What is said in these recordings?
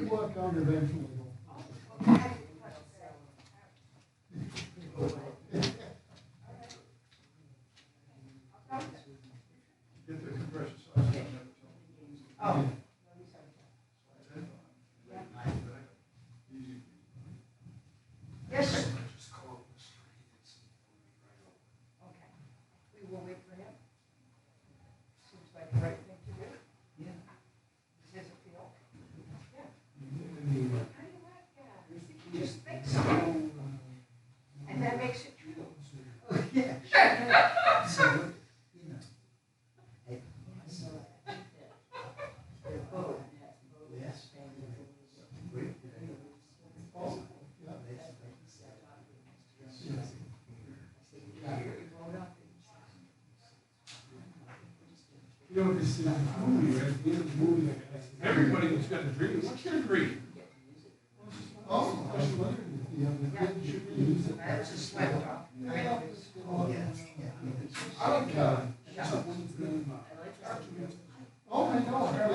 work on eventually. Get the compression size. Oh. Yes, sir. Okay. We will wait for him. Seems like the right thing to do. Yeah. Does his appeal? Yeah. How do you like that? You just think so. And that makes it true. Oh, yeah. So, you know. Hey, so, they're both. Yes. Great. Oh, yeah. You know, this is a movie, right? The end of the movie, everybody was gonna dream. What's your dream? Oh, I was wondering if the other kids should use it. That's a sweat dog. Oh, yes. I like, Oh, I know. Yeah.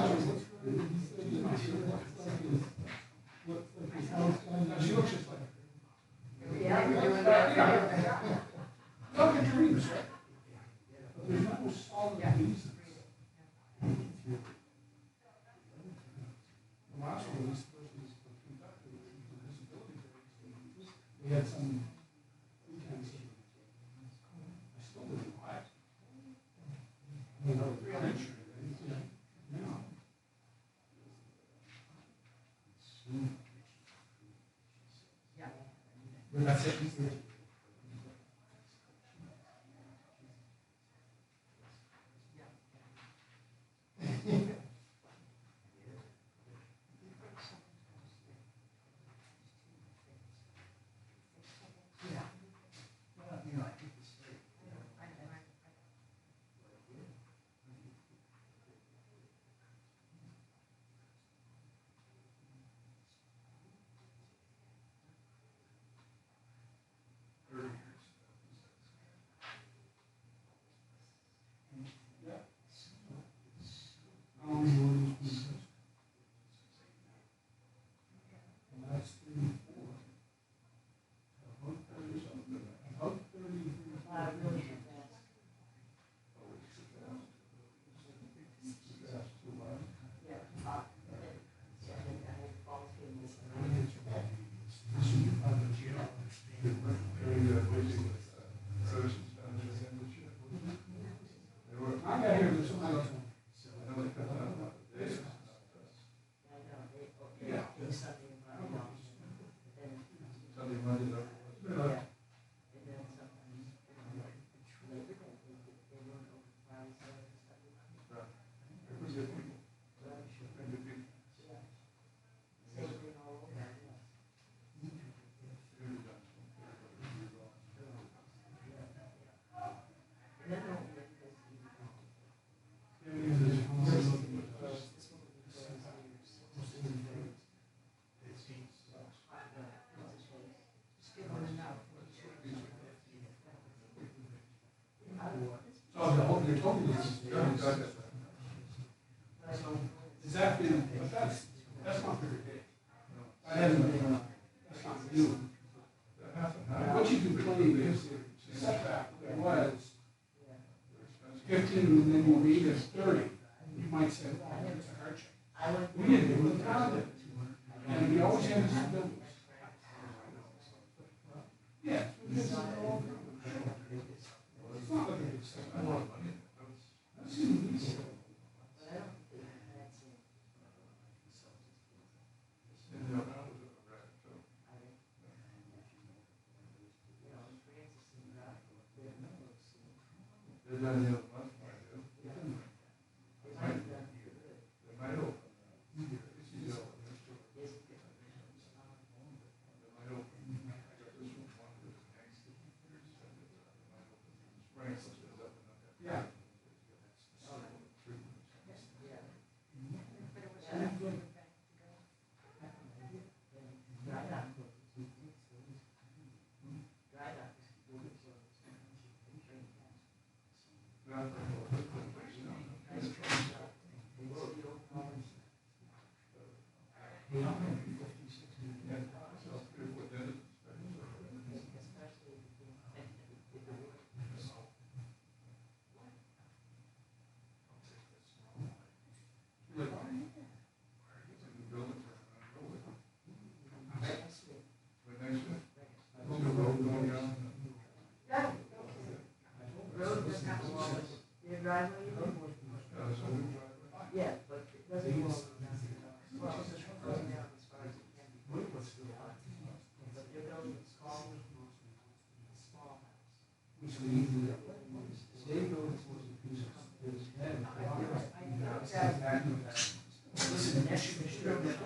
Like his house kind of- she looks just like her. Yeah, we're doing that. Look at dreams, right? But there's no solid reason. The last one was supposed to be conducted with disability. We had some weekends. I still didn't like. You know, French. Yeah. Yeah. But that's it. You know, I think it's great. I got here with somebody else. Yeah. Sunday, Monday, so the whole, you're told me this is. So, is that been, but that's not very big. I haven't been, that's not new. What you can claim is the setback that was 15 and then you read as 30, you might say, oh, it's a hardship. We didn't do it, town did. And we always had this buildings. Yeah. It's not like a big step. I want money. I've seen these. Yeah, so good with that. Like, why are you in the building for a minute? Right next to it. On the road going down. Yeah. Road does not belong. Your driveway? So we drive by. Yeah, but it doesn't belong. Well, it's just going down as far as it can be. But your building is small. Small house. Which means that state roads was a piece of, is then. Listen, that should be sure that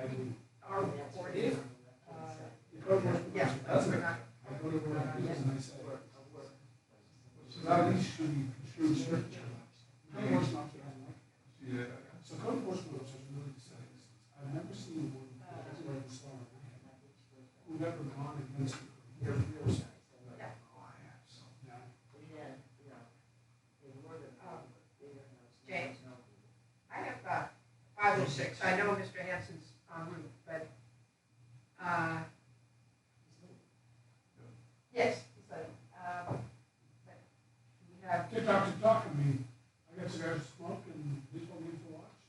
We are recording. Yeah. We're not. I go to work, and I say, So now these should be construed strictly. code enforcement officer doesn't like it. Yeah. So code enforcement officers really decide this. I've never seen one who've ever gone against it. They're real sad. Yeah. Oh, I have some. Now, James? I have 5 or 6. I know Mr. Hanson's en route, but, yes, so, but we have, TikTok, I mean, I got some guys smoke and this one needs to watch.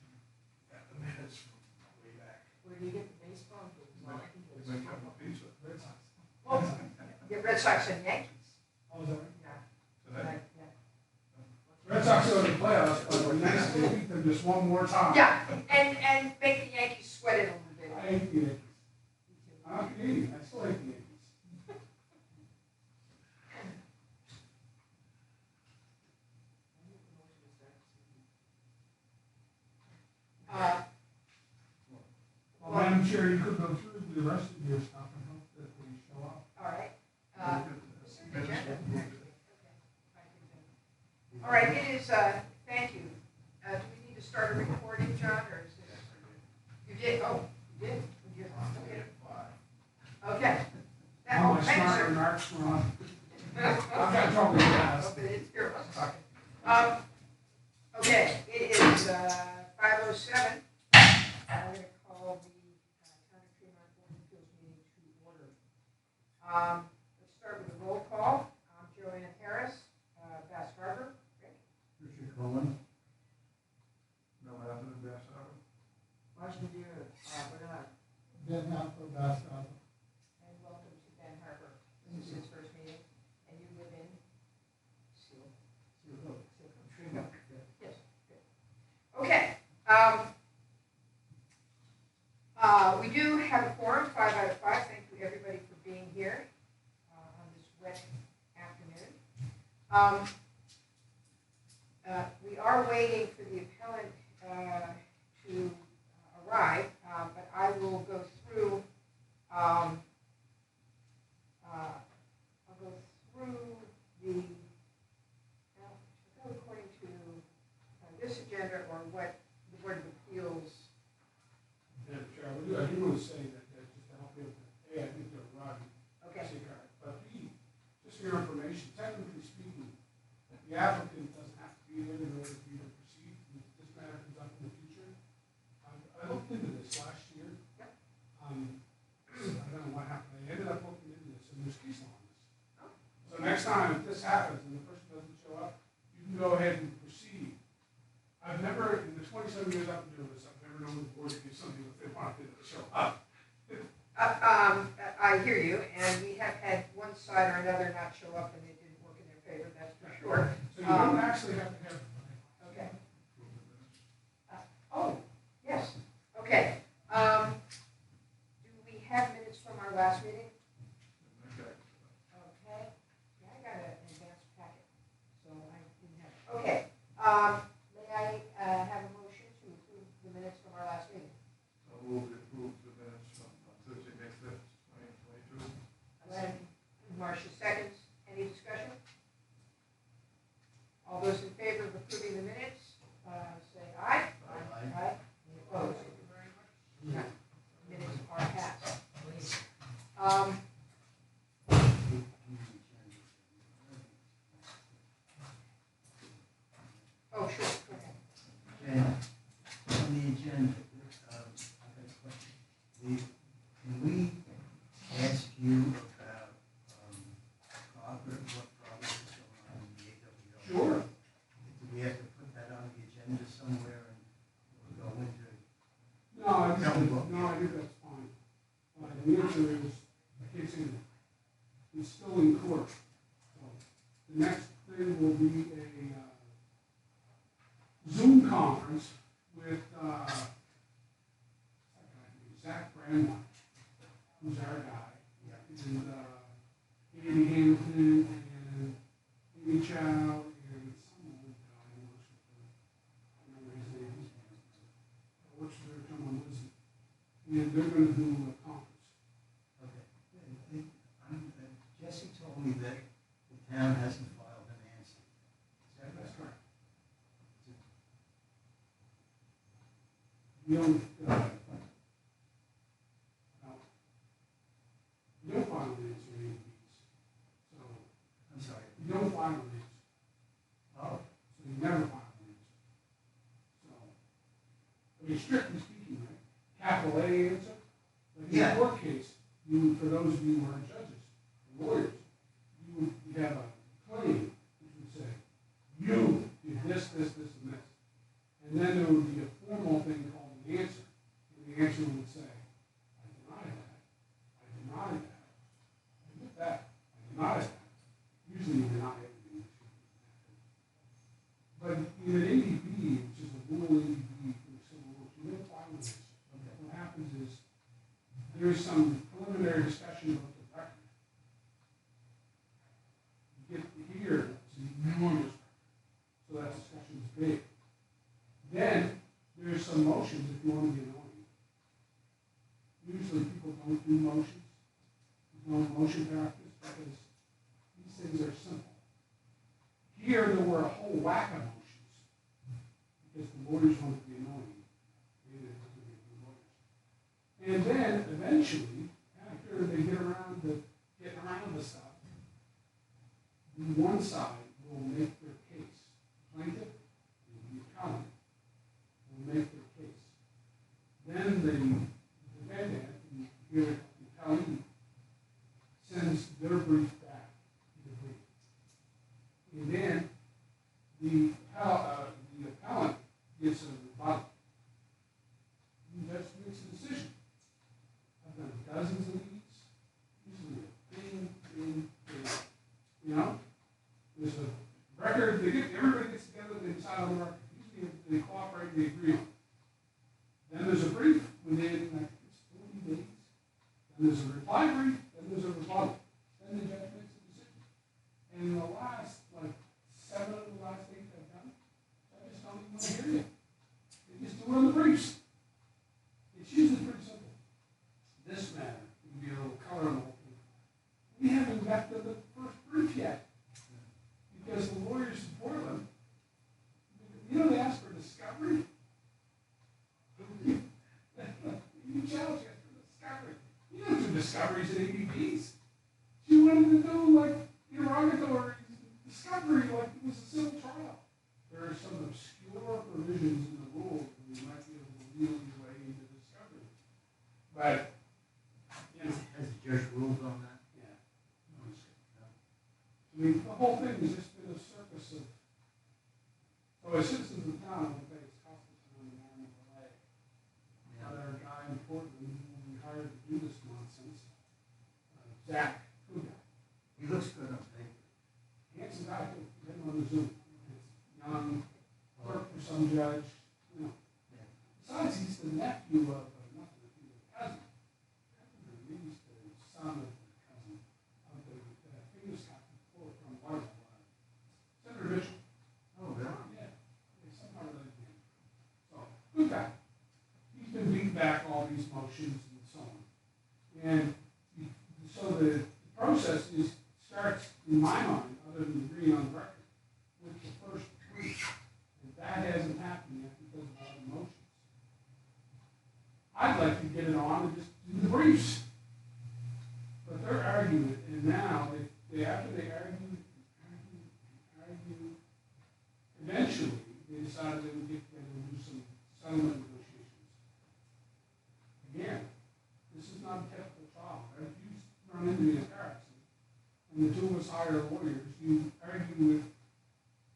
Yeah, the minutes from way back. where do you get the baseball games? They might have a pizza. Red Sox. Well, the Red Sox and Yankees. Oh, is that right? Yeah. Tonight. Yeah. Red Sox are in the playoffs, but it'd be nice to beat them just one more time. Yeah, and make the Yankees sweat it a little bit. I hate the Yankees. I'm Canadian, I still hate the Yankees. Well, Madam Chair, you could go through the rest of your stuff and hope that we show up. All right. Is there an agenda? All right, it is, thank you. Do we need to start a recording, John, or is it? You did, oh, you did? You did. Okay. That, All oh, my thanks, smart sir. remarks were on. I've got trouble with that. Okay, it's here. Okay, it is 5:07. I'm going to call the Town of Tremont Board of Appeals meeting to order. Let's start with a roll call. Joanne Harris, Bass Harbor. Rick? Richard Cohen. No happened in Bass Harbor. Washington, Bernard. Ben Halper, Bass Harbor. And welcome to Ben Harbor. This is his first meeting, and you live in Seal. Tremont. Yes, good. Okay. We do have a quorum, 5 out of 5. Thank you, everybody, for being here on this wet afternoon. We are waiting for the appellant to arrive, but I will go through. I'll go through the. Go according to this agenda or what the Board of Appeals. Madam Chair, I do want to say that, just to help you, A, I think they're Rodney. Okay. But B, just for your information, technically speaking, the applicant doesn't have to be there in order for you to proceed. If this matter comes up in the future. I looked into this last year. Yep. I don't know what happened. I ended up looking into this, and there's case law on this. Oh. So next time, if this happens and the person doesn't show up, you can go ahead and proceed. I've never, in the 27 years I've been doing this, I've never known the board to do something if they wanted to show up. I hear you, and we have had one side or another not show up, and it didn't work in their favor, that's for sure. So you don't actually have to have. Okay. Oh, yes, okay. Do we have minutes from our last meeting? Okay. Okay, yeah, I got an advanced packet, so I didn't have it. Okay, may I have a motion to approve the minutes from our last meeting? I'll move to approve the minutes from Thursday, May 5th, 2022. Marcia seconds. Any the answer is, I can't say that. It's still in court. So the next thing will be a Zoom conference with Zach Tremont, who's our guy, and Andy Hamilton and Amy Chow and some old guy who works with her. I don't know his name. Works with her, come on, listen. And they're going to do a conference. Okay. Jesse told me that the town hasn't filed an answer. That's correct. You don't, you don't file an answer in these. So, I'm sorry. you don't file an answer. Oh, So you never file an answer. So, I mean, strictly speaking, right? Capital A answer. Like in Yeah. your case, you, for those of you who are judges, lawyers, you have a claim which would say, you did this, this, this, and this. And then there would be a formal thing called an answer. And the answer would say, I deny that. I deny that. I admit that. I deny that. Usually you deny everything. But in an ADB, which is a rule ADB for the civil rules, you don't file an answer. What happens is there's some preliminary discussion about the record. You get to hear it's an enormous record. So that discussion is big. Then there's some motions if you want to be annoying. Usually people don't do motions. There's no motion practice because these things are simple. Here there were a whole whack of motions because the lawyers wanted to be annoying. They didn't have to be good lawyers. And then eventually, after they get around to getting around the stuff, the one side will make their case. Plaintiff and the appellant will make their case. Then the defendant, the appellee, sends their brief back to the brief. And then the appellant gets a rebuttal. The judge makes a decision. I've done dozens of these. Usually a thing. You know? There's a record, everybody gets together, they decide on the record. Usually they cooperate, they agree on it. Then there's a brief within, like, it's 40 days. Then there's a reply brief, then there's a rebuttal. Then the judge makes a decision. And in the last, like, 7 of the last 8 I've done, judges don't even want to hear you. They just do it on the briefs. It's usually pretty simple. This matter, you can be a little color on the whole thing. We haven't got to the first brief yet. Because the lawyers in Portland, you know, they ask for discovery. You challenge us for discovery. You don't do discoveries in ADPs. You wanted to do like interrogatory discovery like it was a civil trial. There are some obscure provisions in the rules where you might be able to wheel your way into discovery. But, you know. has the judge ruled on that? Yeah. I mean, the whole thing has just been a circus of, so as citizens of the town, will pay its cost of time and arm of delay. Got our guy in Portland who we hired to do this nonsense, Zach, good guy. He looks good on paper. Handsome guy, too, get him on the Zoom. Young, worked for some judge, you know. Yeah. Besides, he's the nephew of, not the nephew, the cousin. He's the son of the cousin of the famous captain from Waterloo. Senator Mitchell. Oh, really? Yeah, it's somehow related to him. So, good guy. He's been beating back all these motions and so on. And so the process starts, in my mind, other than agreeing on the record, with the first brief. And that hasn't happened yet because of all the motions. I'd like to get it on and just do the briefs. But they're arguing it, and now, after they argue, eventually, they decided they would get together and do some settlement negotiations. Again, this is not a typical trial, right? If you run into me in a car accident, and the two of us hire lawyers, you argue with,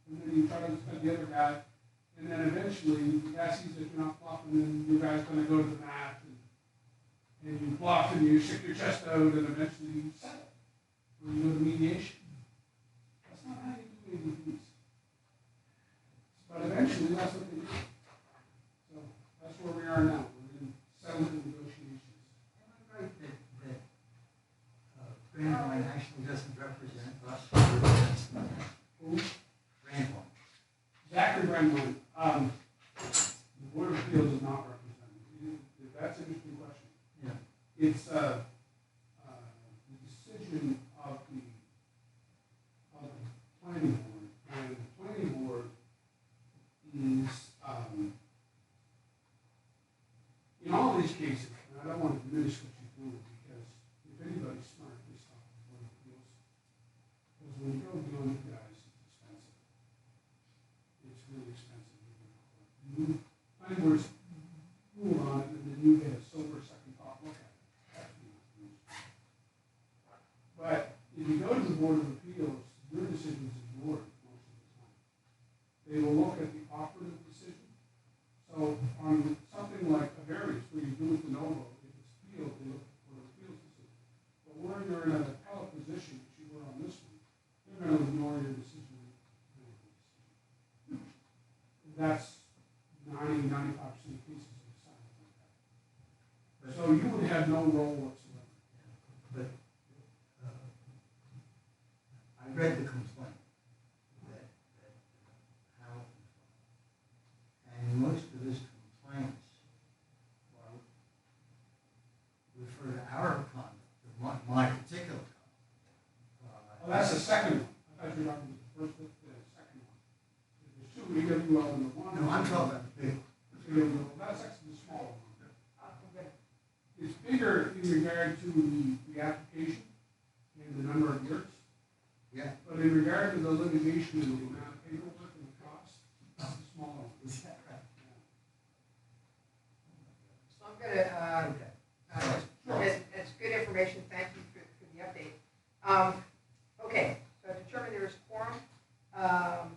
and then you try to defend the other guy, and then eventually, the guy sees that you're not bluffing, and your guy's gonna go to the mat, and you bluff and you stick your chest out and eventually you settle, or you go to mediation. That's not how you do ADPs. But eventually, that's what they do. So that's where we are now. We're in settlement negotiations. Am I right that Brandon actually doesn't represent us? He represents Who? Brandon. Zachary Brennan, the Board of Appeals is not represented. That's an interesting question. Yeah. It's the decision of the planning board, and the planning board is, in all these cases, and I don't want to diminish what you do, because if anybody's smart, they stop the Board of Appeals. Because when you go beyond the guys, it's expensive. It's really expensive. Planning boards rule on it, and then you get a sober second thought look at it. That's the use. But if you go to the Board of Appeals, your decision is ignored most of the time. They will look at the operative decision. So on something like a variance where you do it de novo, if it's appealed, they look at the Board of Appeals decision. But where you're in an appellate position, which you were on this one, they're going to ignore your decision. That's 90, 95% of cases of decided like that. So you would have no role whatsoever. But I read the complaint that Howard complained, and most of his complaints refer to our conduct, my particular conduct. Well, that's the second one. I thought you were talking about the first, the second one. There's two, EWL and the one. No, I'm talking about the big one. EWL, that's actually the smaller one. It's bigger in regard to the application and the number of years. Yeah. But in regard to the litigation and the amount of paperwork and the cost, that's the smaller one. Is that right? So I'm gonna, it's good information, thank you for the update. Okay, so I determined there is quorum. I'm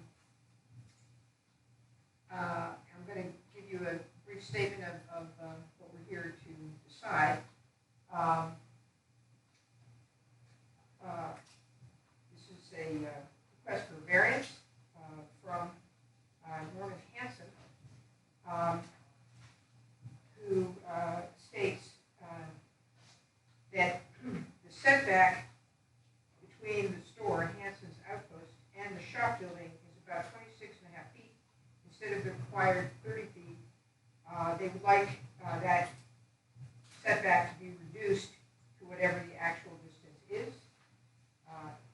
gonna give you a brief statement of what we're here to decide. This is a request for variance from Norman Hanson, who states that the setback between the store, Hanson's Outpost, and the shop building is about 26.5 feet instead of the required 30 feet. They would like that setback to be reduced to whatever the actual distance is.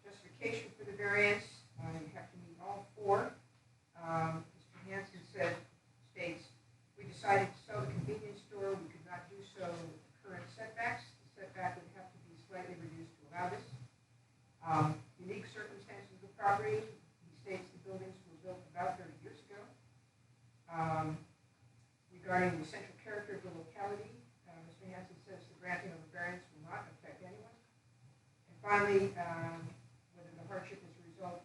Justification for the variance, you have to meet all four. Mr. Hanson states, we decided to sell the convenience store. We could not do so with the current setbacks. The setback would have to be slightly reduced to allow this. Unique circumstances of the property, he states the buildings were built about 30 years ago. Regarding the essential character of the locality, Mr. Hanson says the granting of a variance will not affect anyone. And finally, whether the hardship is a result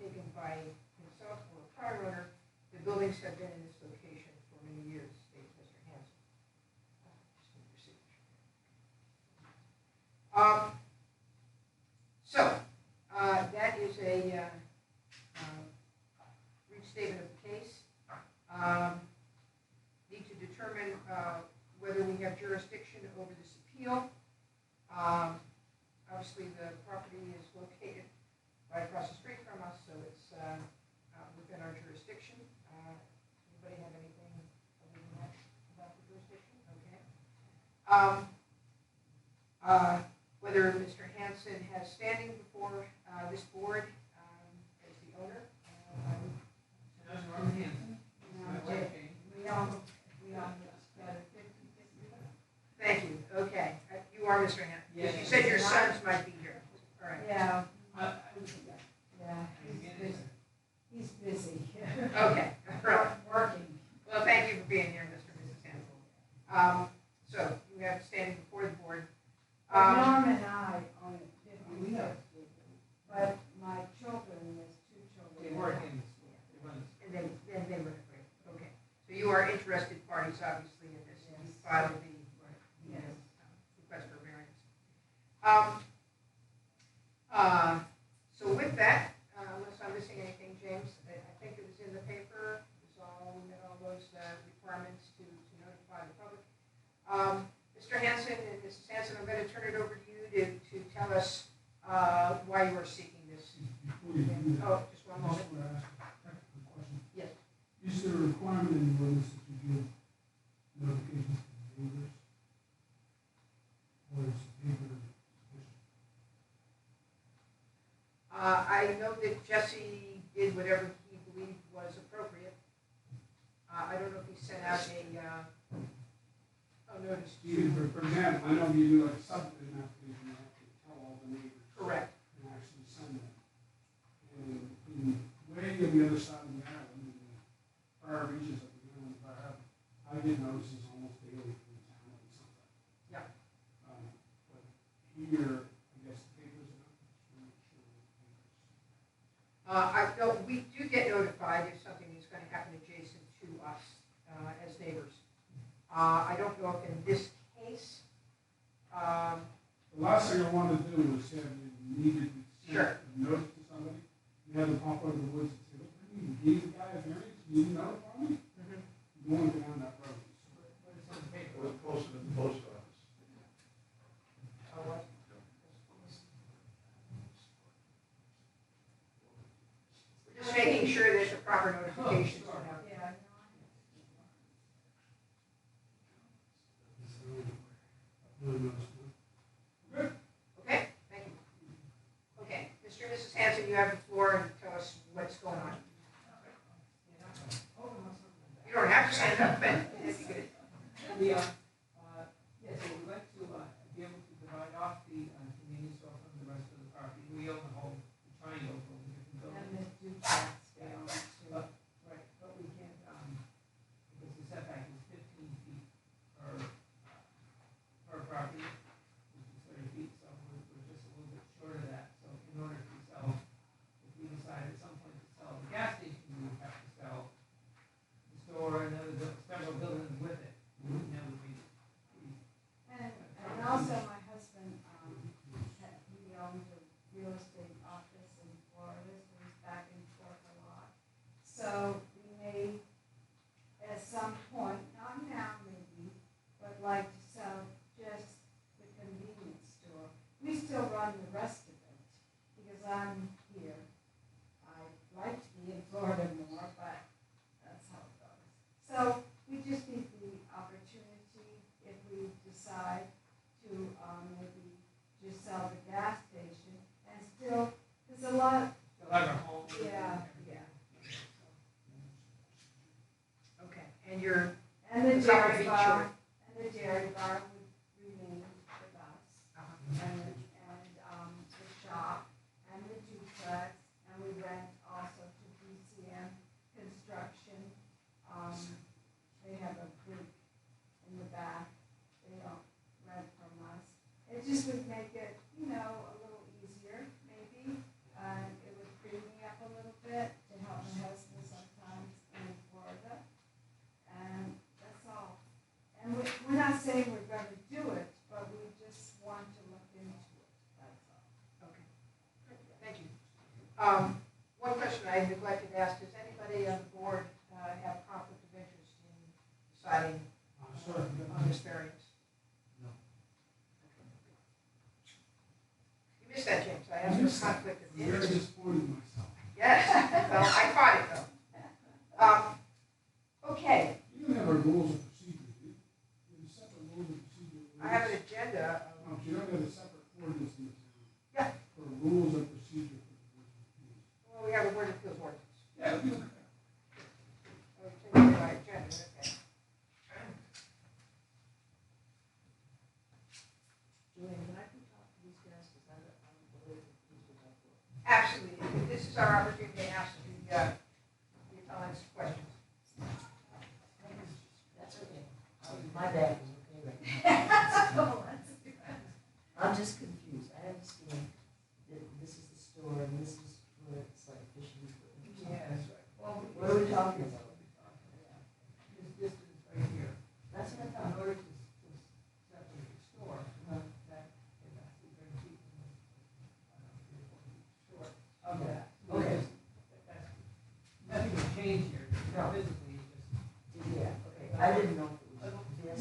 taken by himself or a prior owner, the buildings have been in this location for many years, states Mr. Hanson. Just need your signature. That is a brief statement of the case. Need to determine whether we have jurisdiction over this appeal. Obviously, the property is located right across the street from us, so it's within our jurisdiction. Anybody have anything other than that about the jurisdiction? Okay. Whether Mr. Hanson has standing before this board as the owner. Thank you. Okay. You are Mr. Hanson. Yes. You said your sons might be here. All right. Yeah, Yeah. he's busy. Okay. All right. Working. Well, thank you for being here, Mr. and Mrs. Hanson. So you have standing before the board. Norm and I own it 50, but my children, there's 2 children. They work in the store. They run the store. And then they were great. Okay. So you are interested parties, obviously, in this. You filed the. Yes. Um, so with that, unless I'm missing anything, James, I think it was in the paper, it was all, we met all those requirements to notify the public. Mr. Hanson and Mrs. Hanson, I'm going to turn it over to you to tell us why you are seeking this. Before you do that, Oh, just one I moment. just want to ask a technical question. Yes. Is there a requirement in the ordinance that you give notifications to the neighbors? Or is the paper sufficient? I know that Jesse did whatever he believed was appropriate. I don't know if he sent out a notice See, to. for example, I know you do like a subdivision application, you have to tell all the neighbors. Correct. And actually send them. And way on the other side of the island, in the far reaches of the island, I get notices almost daily from the town and something. Yeah. But here, I guess the papers are not, just want to make sure the papers. We do get notified if something is going to happen adjacent to us as neighbors. I don't know if in this case. The last thing I wanted to do was have you needed to Sure. send a notice to somebody. You have them pop out of the woods and say, look, you gave the guy a variance, you didn't notify me? You won't go down that road. But it's in the paper. It was posted in the post office. Oh, what? We're just making sure there's the proper notifications. Oh, sorry. Yeah. Good. Okay, thank you. Okay, Mr. and Mrs. Hanson, you have the floor and tell us what's going on. You don't have to stand up, but if you could. Yes, we would like to be able to divide off the convenience store from the rest of the property. We own the whole triangle of the different And buildings. the duplex, they own it too. Right, but we can't, because the setback is 15 feet per property, which is 30 feet, so we're just a little bit short of that. So in order to sell, if we decide at some point to sell the gas station, we would have to sell the store and several buildings with it. And that would be And also my husband, he owns a real estate office in Florida, so he's back and forth a lot. So we may, at some point, not now maybe, but like to sell just the convenience store. We still run the rest of it, because I'm here. I'd like to be in Florida more, but that's how it goes. So we just need the opportunity, if we decide to maybe just sell the gas station and still, there's a lot, still have our home. yeah. Okay, and you're, And the It's not dairy gonna be short. bar, would remain with us. And the shop, and the duplex, and we rent also to BCM Construction. They have a big in the back, they don't rent from us. It just would make it, a little easier, maybe, and it would free me up a little bit to help my husband sometimes in Florida. And that's all. And we're not saying we're gonna do it, but we just want to look into it, that's all. okay, thank you. One question I neglected to ask, does anybody on the board have conflict of interest in deciding Sorry. on this variance? No. You missed that, James, I asked for conflict of I'm very interest. disappointed in myself. Yes, well, I caught it though. Okay, You don't have our rules of procedure, do you? You have separate rules of procedure. I have an agenda. No, but you don't have a separate ordinance in the town. Yeah. For rules of procedure for the Board of Appeals. Well, we have a Board of Appeals ordinance. Yeah, we do. I'll take it by agenda, okay. Julian, can I come talk to these guys, because I don't believe that these would have to. Absolutely, this is our opportunity to ask the appellants questions. That's okay. My back is okay right now. Oh, that's good. I'm just confused. I understand that this is the store and this is where it's like fishing equipment. Yeah, that's right. Well, What are we talking about? This distance right here. That's what I In thought. order to separate the store, that it has to bring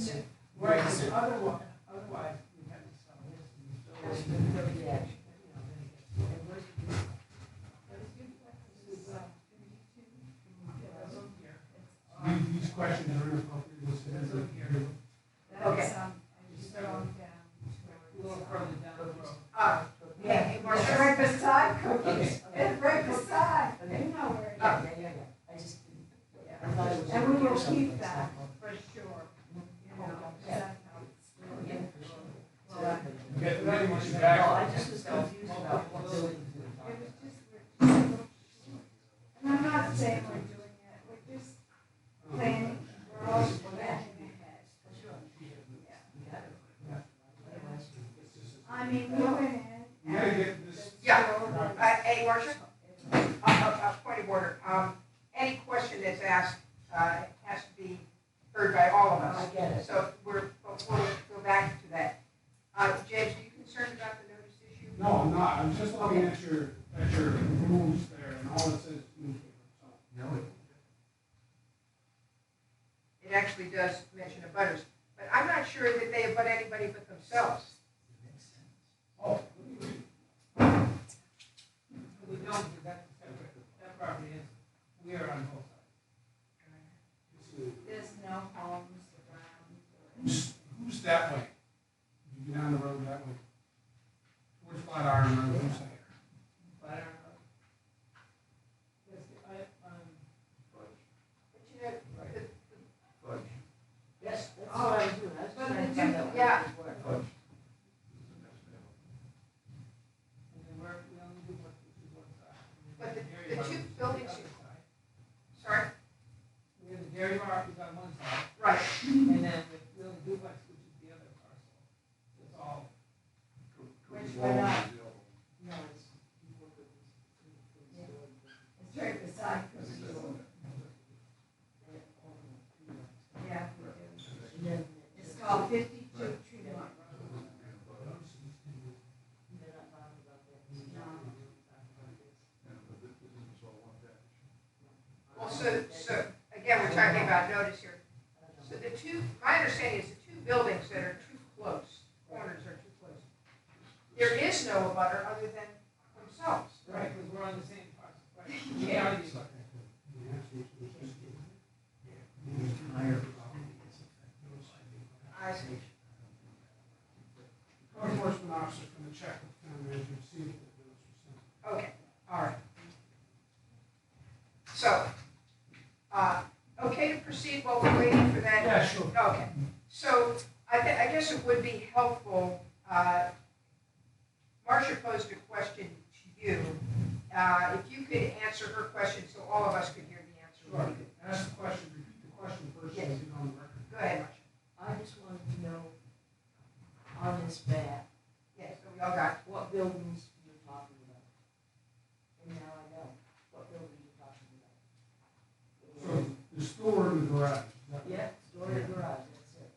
soon. Right, because otherwise, we have to sell this and we still. That's good, very good. You know, then it gets. And where's the duplex? This is, that's over here. These questions are inappropriate, we'll sit That's in over here. Okay. That's, as you go down A little further down the road. Hey, Marcia. It's right beside cookies. Okay. It's right beside. Okay. You know where it is. Yeah. I just didn't. I thought it was. And we will something keep like that that. for sure, you know, Yeah. that's how it's really. Yeah, for sure. Well, I- Get No, ready once you're back. I just was confused about what building to do. It was just, and I'm not saying we're doing it, we're just planning, we're all planning ahead. Sure. Yeah. You got it. Otherwise, I mean, we went in You gotta and. get this. Yeah. Hey, Marcia, point of order. Any question that's asked, has to be heard by all of I us. get it. So we'll go back to that. James, are you concerned about the notice issue? No, I'm not, I'm just looking at your rules there, and all it says newspaper, so. No, It actually does mention abutters, but I'm not sure that they abut anybody but themselves. it makes sense. Oh, let me read. We don't, because that's separate, that property is, we are on both sides. There's no homes around. Who's that way? You get on the road that way. Where's Flatiron Road, who's there? But I don't know. Yes, But you know, Fudge. Yes, that's what I was doing. I was But trying to the find out. yeah. what it was. Fudge. and then we only do what, which is one side. And then But the dairy two bar is the buildings other side. sorry, We have the dairy bar is on one side, right. and then the really duplex, which is the other parcel. So it's all, Which we're not. No, it's before cookies. It's right beside cookies. Yeah, we do. And then. It's called 52 Tremont Road. They're not talking about that. No. Well, so, again, we're talking about notice here. So the two, my understanding is the two buildings that are too close, corners are too close. There is no abutter other than themselves. right, because we're on the same parcel, right? Yeah. We are the abutter. Higher. I see. Code enforcement officer from the check with the town manager, to see if the notice was sent. Okay, all right. So, okay to proceed while we're waiting for that? Yeah, sure. Okay, so I guess it would be helpful, Marcia posed a question to you. If you could answer her question so all of us could hear the answer. Sure. Ask the question, repeat the question first, so Yes. you know on the record. Go ahead, Marcia. I just wanted to know on this map, Yes, so we all got it. what buildings you're talking about. And now I know what buildings you're talking about. So, the store and the garage, is that? Yeah, store and garage, that's it.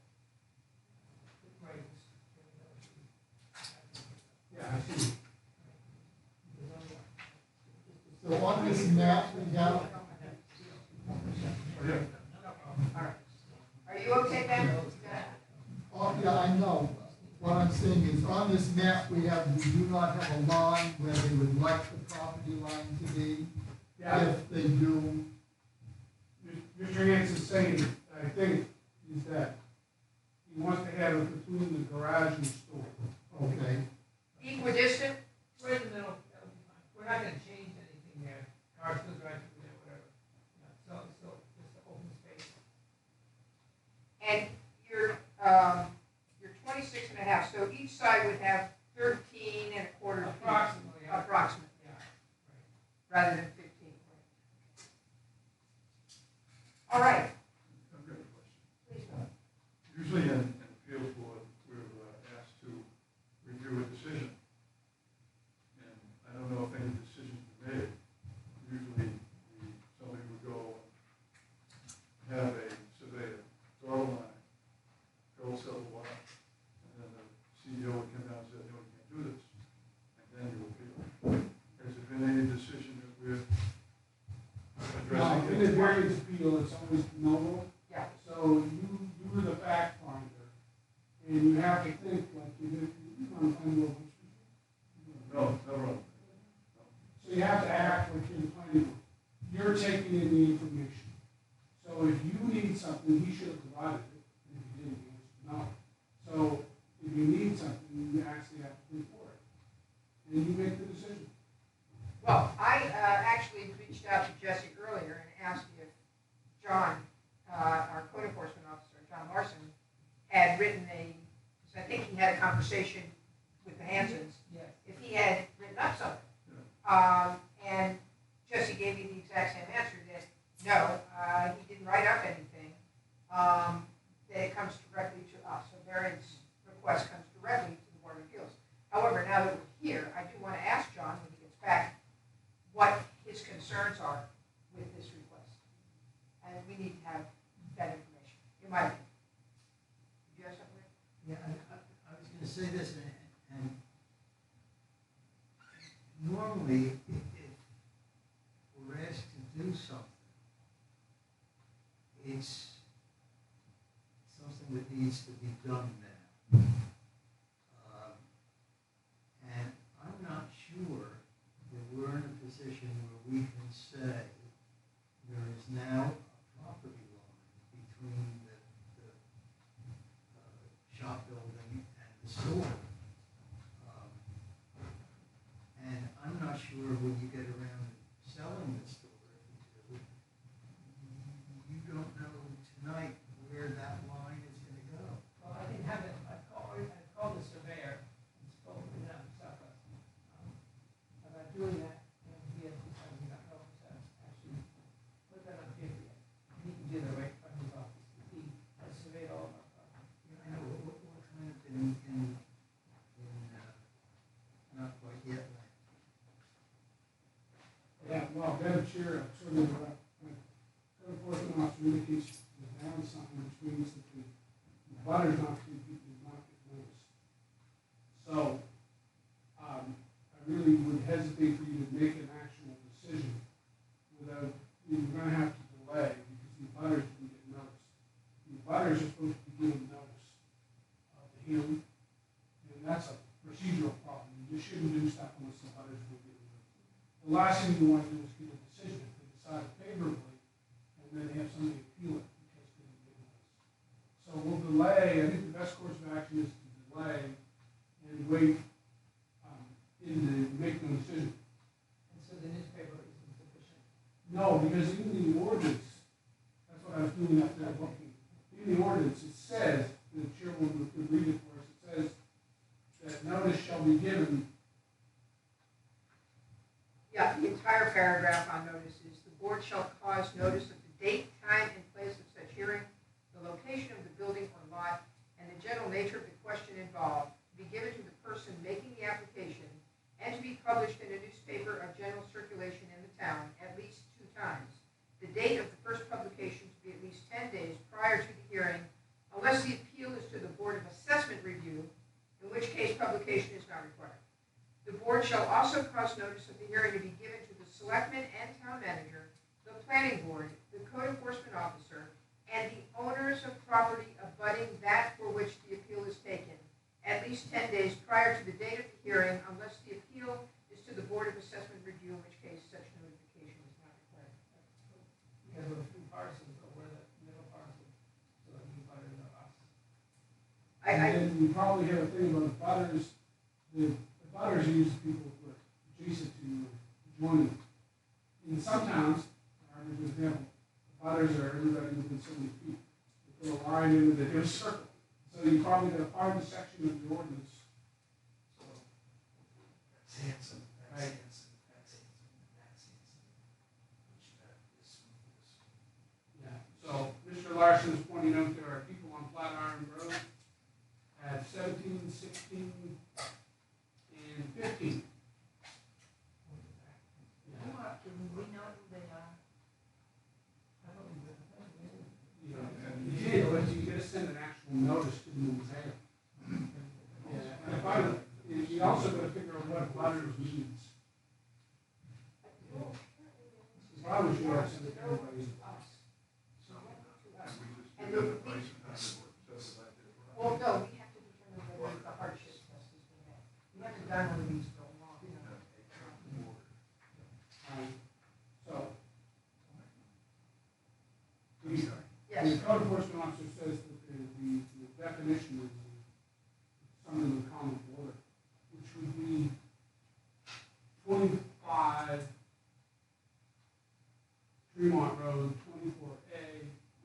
Right. Yeah, I see. So on this map, we have, Oh, yeah. All right. Are you okay, Ben? You got it? oh, yeah, I know. What I'm saying is, on this map, we do not have a line where they would like the property line to be. Yeah, If they do, Mr. Yates is saying, I think, is that he wants to have it between the garage and store. okay, Equidistant? We're in the middle, that'll be fine. We're not gonna change anything there. Cars still drive through there, whatever. Yeah, so it's still just an open space. And you're 26 and a half, so each side would have 13 and a quarter feet. Approximately. Approximately, Yeah, rather than 15. All right, I've got a question. please go. Usually in appeals board, we're asked to review a decision. And I don't know if any decisions were made. Usually, somebody would go and have a surveyor draw a line, go sell the lot, and then the CEO would come down and say, no, you can't do this, and then you appeal. Has there been any decision that we're Now, addressing? in the variance appeal, it's always no. Yeah. So you were the fact finder. And you have to think, like, you're on the planning board. No, no, no. So you have to act like you're the planning board. You're taking in the information. So if you need something, he should have provided it. And if you didn't, he answered no. So if you need something, you ask the applicant for it. And you make the decision. Well, I actually reached out to Jesse earlier and asked if John, our code enforcement officer, John Larson, had written because I think he had a conversation with the Hansons, Yes. if he had written up something. And Jesse gave me the exact same answer that, no, he didn't write up anything, that it comes directly to us. So variance request comes directly to the Board of Appeals. However, now that we're here, I do want to ask John when he gets back what his concerns are with this request. And we need to have that information, in my opinion. Do you have something? Yeah, I was gonna say this, and normally, if we're asked to do something, it's something that needs to be done now. And I'm not sure that we're in a position where we can say there is now a property line between the shop building and the store. And I'm not sure when you get around to selling the store, if you do, you don't know tonight where that line is gonna go. Well, I didn't have it, I called the surveyor and spoke with him, about doing that, and he has decided he got no, to actually put that on paper yet. And he can do that right from his office, he has surveyed all of our property. I know, what kind of, in not quite yet, land. Yeah, well, Madam Chair, I'm sort of, code enforcement officer indicates the down sign, which means that the butters not to people not get noticed. So, I really would hesitate for you to make an actual decision without, you're gonna have to delay because the butters didn't get noticed. The butters are supposed to be given notice of the hearing, and that's a procedural problem. You just shouldn't do stuff unless the butters will get noticed. The last thing you want to do is get a decision if they decide favorably, and then they have somebody appeal it because they didn't get notice. So we'll delay, I think the best course of action is to delay and wait, to make no decision. And so the newspaper isn't sufficient. No, because in the ordinance, that's what I was doing up there looking. In the ordinance, it says, the chairwoman could read it for us, it says that notice shall be given. Yeah, the entire paragraph on notice is, the board shall cause notice of the date, time, and place of such hearing, the location of the building or lot, and the general nature of the question involved, to be given to the person making the application, and to be published in a newspaper of general circulation in the town at least 2 times. The date of the first publication to be at least 10 days prior to the hearing, unless the appeal is to the Board of Assessment Review, in which case publication is not required. The board shall also cause notice of the hearing to be given to the selectman and town manager, the planning board, the code enforcement officer, and the owners of property abutting that for which the appeal is taken, at least 10 days prior to the date of the hearing, unless the appeal is to the Board of Assessment Review, in which case such notification is not required. Because of a few parcels, or where the middle parcel, so that you butter the us. And we probably have a thing about butters, the butters are usually people who are adjacent to joining. In some towns, for example, the butters are everybody within so many feet. They put a line into the inner circle. So you probably got a part of the section of the ordinance. So, That's Hanson, that's Hanson, that's Hanson, that's Hanson. Which this one. yeah. So Mr. Larson is pointing out there are people on Flatiron Road at 17, 16, and 15. We know who they are. I don't even, You did, but you gotta send an actual notice to the museum. Yeah. And finally, you also gotta figure out what butters means. If I was you, I'd send it to everybody. And we just give them the place and have it says that. Well, no, we have to do is something with common border, which would be 25 Tremont Road, 24A.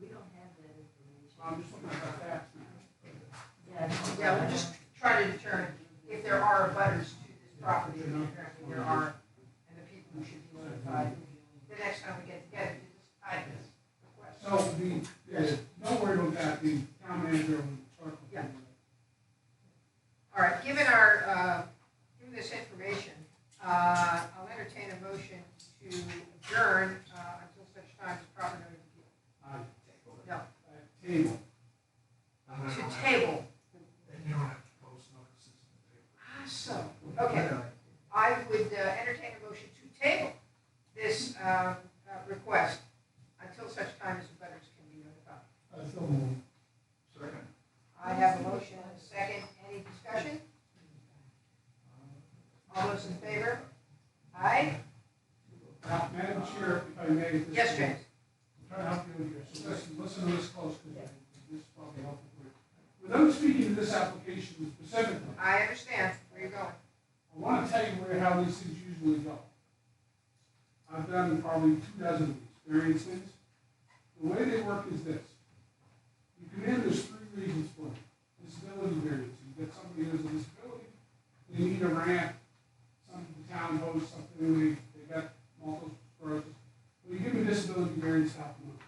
We don't have that information. I'm just looking at that facts now. Yeah, we're just trying to determine if there are abutters to this property, and apparently there are, and the people who should be notified the next time we get together to decide this request. So don't worry about that, the town manager will talk with you. Yeah. All right, given our, given this information, I'll entertain a motion to adjourn, until such time as proper notice of appeal. No, Table. to table. Then you don't have to post notices in the paper. So, okay, I would entertain a motion to table this request until such time as the butters can be notified. So moved. Second. I have a motion and a second. Any discussion? All those in favor? Aye? Now, Madam Chair, if I may. at this Yes, point, James. I'm trying to help you here, so listen to this close, because this is probably helpful for you. Without speaking to this application specifically, I understand where you're going. I want to tell you how these things usually go. I've done probably 24 of these various things. The way they work is this. You come in, there's 3 reasons for it. Disability variance. You get somebody who has a disability, they need a ramp, something the town hosts, something they got multiple sclerosis. Well, you give them a disability variance to help them out.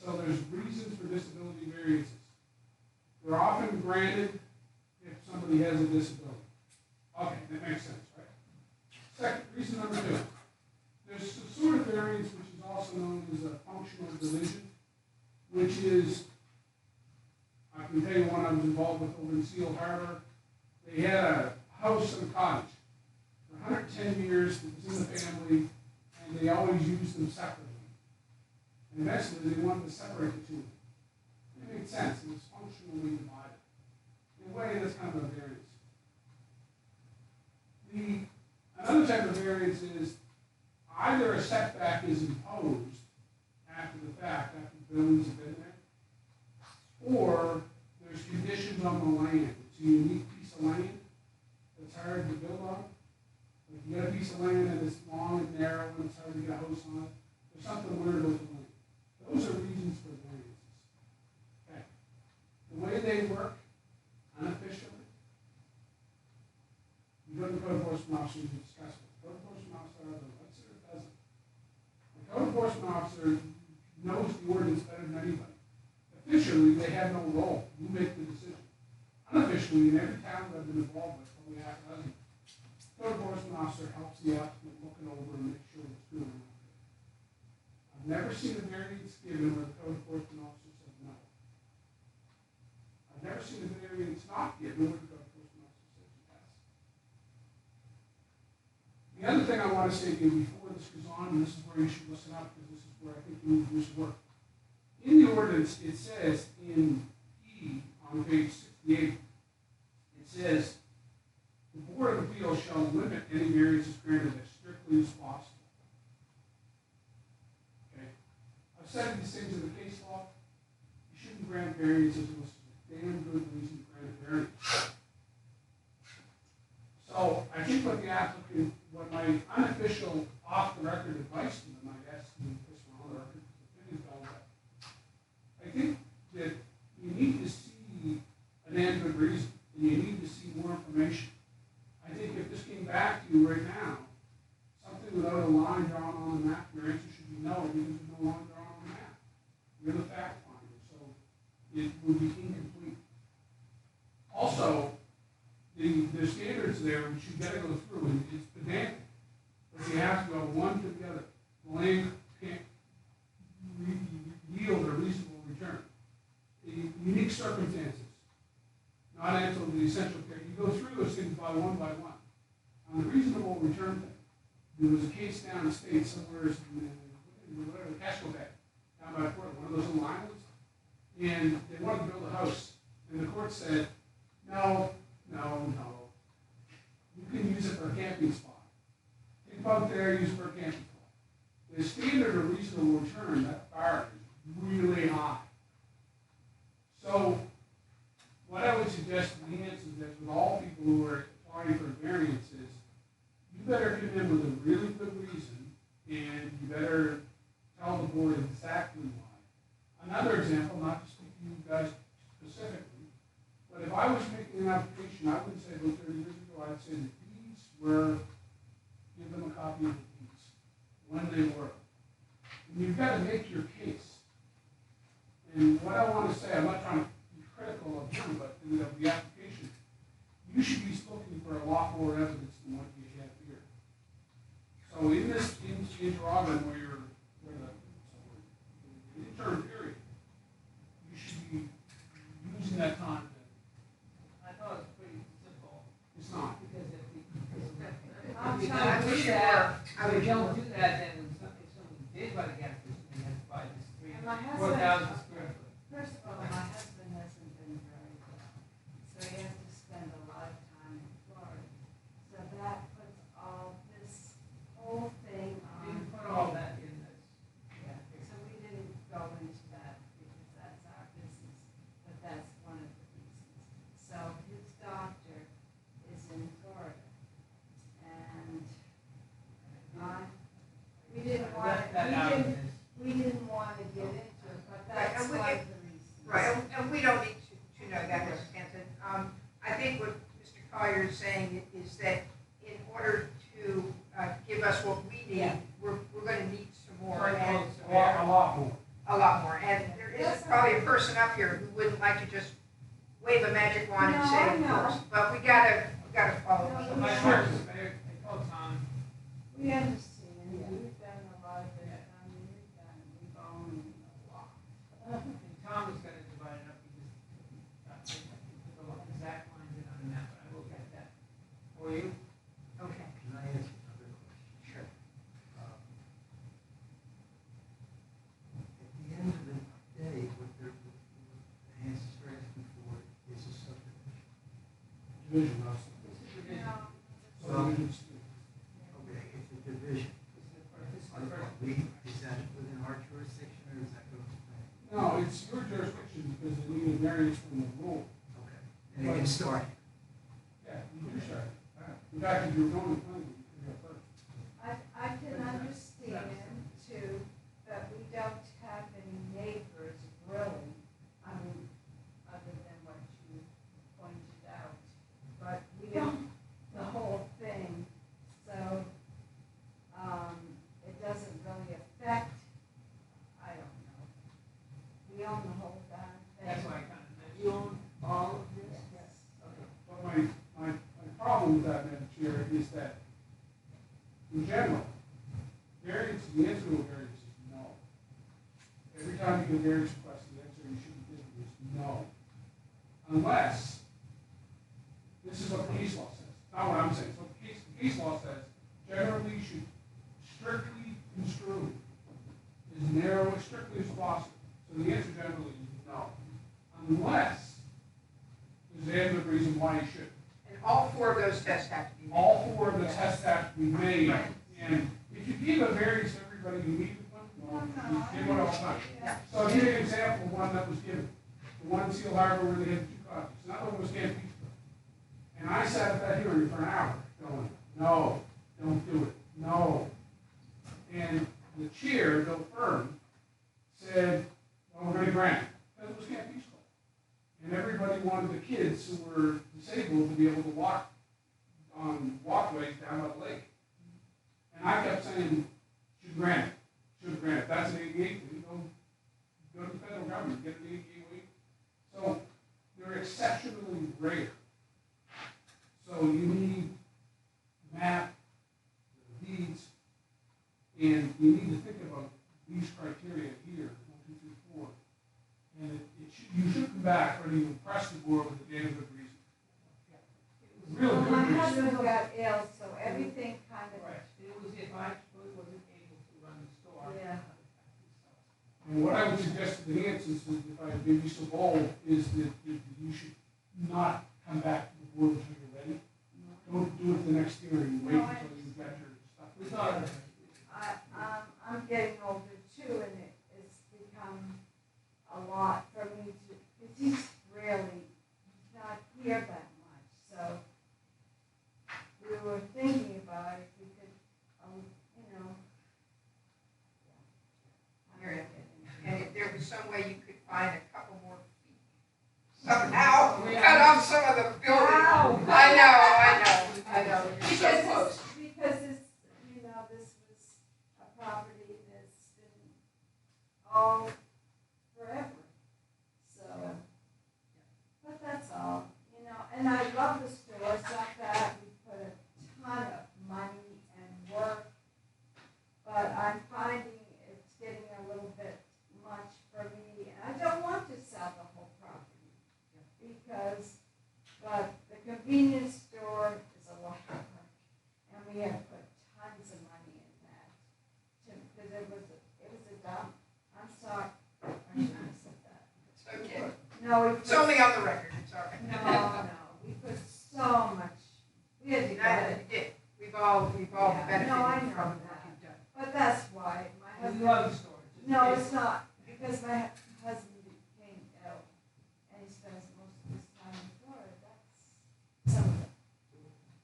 So there's reasons for disability variances. They're often granted if somebody has a disability. Okay, that makes sense, right? Second, reason number 2. There's a sort of variance which is also known as a functional division, which is, I can tell you one I was involved with over in Seal Harbor. They had a house and a cottage. For 110 years, it was in the family, and they always used them separately. And eventually, they wanted to separate the two. It made sense. It was functionally divided. In a way, that's kind of a variance. Another type of variance is either a setback is imposed after the fact, after the buildings have been there, or there's conditions on the land. It's a unique piece of land that's hard to build on. Like you got a piece of land and it's long and narrow and it's hard to get a house on it. There's something weird about the land. Those are reasons for variances. Okay. The way they work, unofficially, you go to the code enforcement officer, you discuss it. The code enforcement officer either likes it or doesn't. The code enforcement officer knows the ordinance better than anybody. Officially, they have no role. You make the decision. Unofficially, in every town that I've been involved with, probably half a dozen, the code enforcement officer helps the applicant look it over and make sure it's good or not good. I've never seen a variance given where the code enforcement officer said no. I've never seen a variance not given where the code enforcement officer said yes. The other thing I want to say to you before this goes on, and this is where you should listen up, because this is where I think you need to do some work. In the ordinance, it says in E on page 68, it says, the Board of Appeals shall limit any variances granted as strictly as possible. Okay? I've said these things in the case law. You shouldn't grant variances unless there's a damn good reason to grant a variance. So I think what the applicant, what my unofficial off-the-record advice to them, I guess, and this one on the record, opinions about that. I think that you need to see an damn good reason, and you need to see more information. I think if this came back to you right now, something without a line drawn on the map, your answer should be no, because there's no line drawn on the map. You're the fact finder, so it would be incomplete. Also, the standards there, which you gotta go through, and it's pedantic, but you have to go one to the other. The land can't yield a reasonable return. In unique circumstances, not answer the essential care. You go through those things by one. On the reasonable return thing, there was a case down in state somewhere in whatever, Casco Bay, down by Portland, one of those little islands, and they wanted to build a house, and the court said, no. You can use it for a camping spot. Think about there, use it for a camping spot. The standard of reasonable return, that bar is really high. So suggest to Nancy is that with all people who are applying for variances, you better come in with a really good reason, and you better tell the board exactly why. Another example, not to speak to you guys specifically, but if I was making an application, I wouldn't say, well, 30 years ago, I'd say the deeds were, give them a copy of the deeds, when they were. And you've got to make your case. And what I want to say, I'm not trying to be critical of you, but in the application, you should be looking for a lot more evidence than what you have here. So in this interrogation where you're, the interim period, you should be using that time to, I thought it was pretty simple, it's not. because if we I don't wish do it that, were. if we don't do that, then when if someone did buy the gas station, they have to buy this And my 4,000 square foot. First of all, my husband hasn't been very well, so he has to spend a lot of time in Florida. So that puts all this whole thing We on. didn't put all that in this. Yeah, so we didn't go into that because that's our business, but that's one of the reasons. So his doctor is in Florida, and we didn't want Left that out of this. we didn't want to get into it, but Right, that's and we- one of the reasons. Right, and we don't need to know that, Mrs. Hanson. I think what Mr. Collier is saying is that in order to give us what we need, Yeah. we're gonna need some more, Right, and A lot more. a lot more. And there isn't probably a person up here who wouldn't like to just wave a magic wand and No, say I it know. first. But we gotta follow. No, So these. my part is, I told Tom, We understand, we've done a lot of this, we've owned a lot. and Tom was gonna divide it up, because I put the exact lines in on the map, but I will get that for you. Okay, Can I ask another question? sure. At the end of the day, what the answers are asking for is a subdivision. Division, not This subdivision. is division. Subdivision's- Okay, it's a division. This is the first, this is the Are first. is that within our jurisdiction or is that going to plan? No, it's your jurisdiction because they need a variance from the rule. Okay. And they can start. Yeah, you do, sir. In fact, if you're going to plan, you can go first. I can understand too, that we don't have any neighbors really, I mean, other than what you pointed out. But we own the whole thing, so, it doesn't really affect, I don't know. We own the whole darn thing. That's why I kind of mentioned. You own all of this? Yes. Okay. But my problem with that, Madam Chair, is that in general, variance, the answer to a variance is no. Every time you get a variance request, the answer you should be giving is no. Unless, this is what the case law says, not what I'm saying, it's what the case law says, generally you should strictly construe as narrow, as strictly as possible. So the answer generally is no. Unless there's a good reason why you should. And all four of those tests have to be made. All four of the tests have to be made, Right. and if you give a variance to everybody you meet with one, well, you give one all the time. Yeah. So I'll give you an example of one that was given. The one in Seal Harbor where they had two copies, another one was Camp Peachtree. And I sat at that hearing for an hour, going, no, don't do it, no. And the chair, Bill Fern, said, well, we're gonna grant it, because it was Camp Peachtree. And everybody wanted the kids who were disabled to be able to walk on walkways down by the lake. And I kept saying, should grant it, should grant it. That's an ADA thing, go to the federal government, get an ADA waiver. So they're exceptionally rare. So you need map, deeds, and you need to think about these criteria here, 1, 2, 3, 4. And you should come back ready to impress the board with a damn good reason. Real Well, good my reason. husband got ill, so everything kind of, Right, it was if I really wasn't able to run the store. Yeah. And what I would suggest to the Hansons, is if I may be so bold, is that you should not come back to the board until you're ready. Don't do it the next hearing, wait No, I until you've got your stuff. We thought, I'm getting older too, and it's become a lot for me to, because he's not, he but the convenience store is a lot of work, and we have put tons of money in that, because it was a dump. I'm sorry, I shouldn't have said that. It's okay. No, we It's put, only on the record, it's all right. no, we put so much, we had to You get it, did. We've all Yeah, benefited no, I from know the work that. you've done. but that's why my We husband. love the store. No, it's not, because my husband became ill, and he spends most of his time in Florida, that's some of it.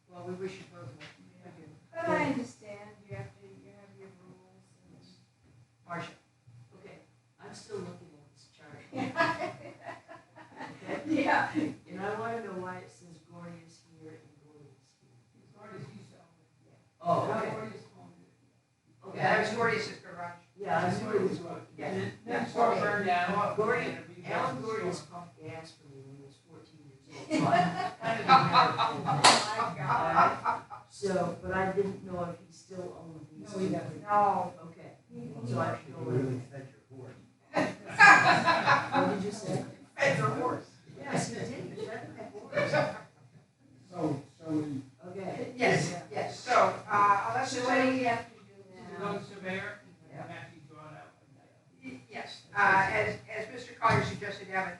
Well, we wish you both well. Thank you. But I understand, you have your rules and. Marcia. Okay, I'm still looking at this chart. Yeah. And I wanna know why it says Gordy is here and Gordy is here. Gordy's used to own it. Oh, Now okay. Gordy's owned it. Okay. Yeah, that was Gordy's garage. Yeah, I knew it was Gordy. Yeah. Then the store burned down. Gordy, and rebuilt Alan the Gordy's store. pumped gas for me when he was 14 years old. So I kind of Oh, my God. Alright, so, but I didn't know if he still owned these. No, he doesn't. No. Okay, He- so I should go in. fed your horse. What did you say? Fed your horse. Yes, he did, he fed my horse. So, shall we, Okay. Yes, yes, so, unless So there's what do any, we have to do The now? note surveyor, Yeah. Matthew drawn out. yes, as Mr. Collier suggested, have a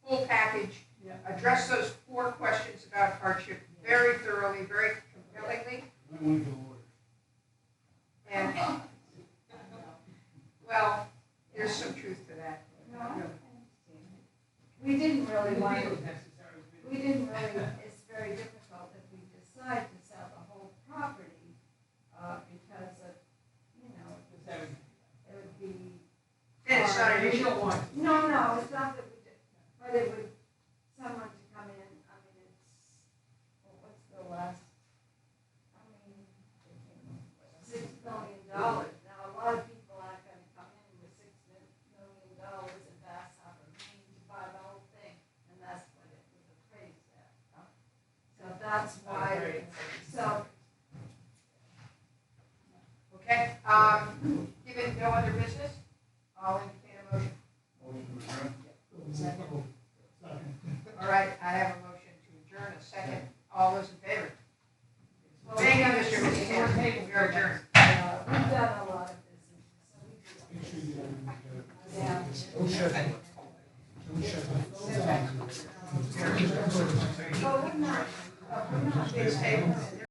full package. Yeah. Address those 4 questions about hardship very thoroughly, very compellingly, I want to go order. and, well, there's some truth to that. No, I understand. We didn't really want It to. was necessary. We didn't really, it's very difficult if we decide to sell the whole property, because of, Because everything. it would be. Then it's not an We issue. don't want. No, it's not that we did, but it would, someone to come in, I mean, it's, well, what's the last? I mean, $6 million. Now, a lot of people aren't gonna come in with $6 million and pass out a mean to buy the whole thing, and that's what it was appraised at. So that's why, so, Okay, given no other business, I'll entertain a motion. Motion to adjourn. Second. All right, I have a motion to adjourn, a second. All those in favor? Thank you, Mr. McCann. We are adjourned. we've done a lot of business, so we Make do. sure you get everything together. Yeah. Don't shut it. Don't shut it. Sit back. Well, we're not, This table.